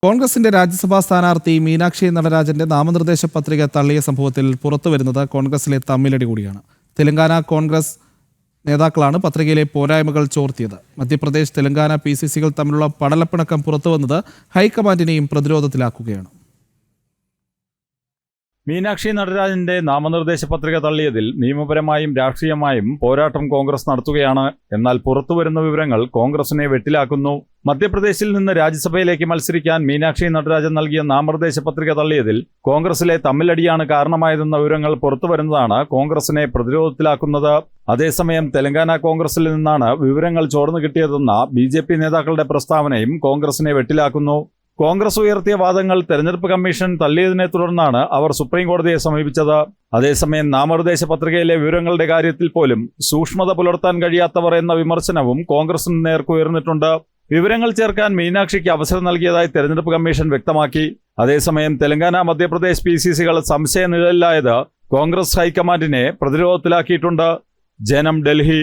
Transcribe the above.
കോൺഗ്രസിന്റെ രാജ്യസഭാ സ്ഥാനാർത്ഥി മീനാക്ഷി നടരാജന്റെ നാമനിർദ്ദേശ പത്രിക തള്ളിയ സംഭവത്തിൽ പുറത്തുവരുന്നത് കോൺഗ്രസിലെ തമ്മിലടി കൂടിയാണ്. തെലങ്കാന കോൺഗ്രസ് നേതാക്കളാണ് പത്രികയിലെ പോരായ്മകൾ ചോർത്തിയത്. മധ്യപ്രദേശ് തെലങ്കാന PCCകൾ തമ്മിലുള്ള പടലപ്പിണക്കം പുറത്തുവന്നത് ഹൈക്കമാൻഡിനെയും പ്രതിരോധത്തിലാക്കുകയാണ്. മീനാക്ഷി നടരാജന്റെ നാമനിർദ്ദേശ പത്രിക തള്ളിയതിൽ നിയമപരമായും രാഷ്ട്രീയമായും പോരാട്ടം കോൺഗ്രസ് നടത്തുകയാണ്. എന്നാൽ പുറത്തുവരുന്ന വിവരങ്ങൾ കോൺഗ്രസിനെ വെട്ടിലാക്കുന്നു. മധ്യപ്രദേശിൽ നിന്ന് രാജ്യസഭയിലേക്ക് മത്സരിക്കാൻ മീനാക്ഷി നടരാജൻ നൽകിയ നാമനിർദ്ദേശ പത്രിക തള്ളിയതിൽ കോൺഗ്രസിലെ തമ്മിലടിയാണ് കാരണമായതെന്ന വിവരങ്ങൾ പുറത്തുവരുന്നതാണ് കോൺഗ്രസിനെ പ്രതിരോധത്തിലാക്കുന്നത്. അതേസമയം തെലങ്കാന കോൺഗ്രസിൽ നിന്നാണ് വിവരങ്ങൾ ചോർന്നു കിട്ടിയതെന്ന BJP നേതാക്കളുടെ പ്രസ്താവനയും കോൺഗ്രസിനെ വെട്ടിലാക്കുന്നു. കോൺഗ്രസ് ഉയർത്തിയ വാദങ്ങൾ തെരഞ്ഞെടുപ്പ് കമ്മീഷൻ തള്ളിയതിനെ തുടർന്നാണ് അവർ സുപ്രീം കോടതിയെ സമീപിച്ചത്. അതേസമയം നാമനിർദ്ദേശ പത്രികയിലെ വിവരങ്ങളുടെ കാര്യത്തിൽ പോലും സൂക്ഷ്മത പുലർത്താൻ കഴിയാത്തവർ എന്ന വിമർശനവും കോൺഗ്രസിന് നേർക്ക് ഉയർന്നിട്ടുണ്ട്. വിവരങ്ങൾ ചേർക്കാൻ മീനാക്ഷിക്ക് അവസരം നൽകിയതായി തെരഞ്ഞെടുപ്പ് കമ്മീഷൻ വ്യക്തമാക്കി. അതേസമയം തെലങ്കാന മധ്യപ്രദേശ് PCCകൾ സംശയനിഴലിലായത് കോൺഗ്രസ് ഹൈക്കമാൻഡിനെ പ്രതിരോധത്തിലാക്കിയിട്ടുണ്ട്. ജനം, ഡൽഹി.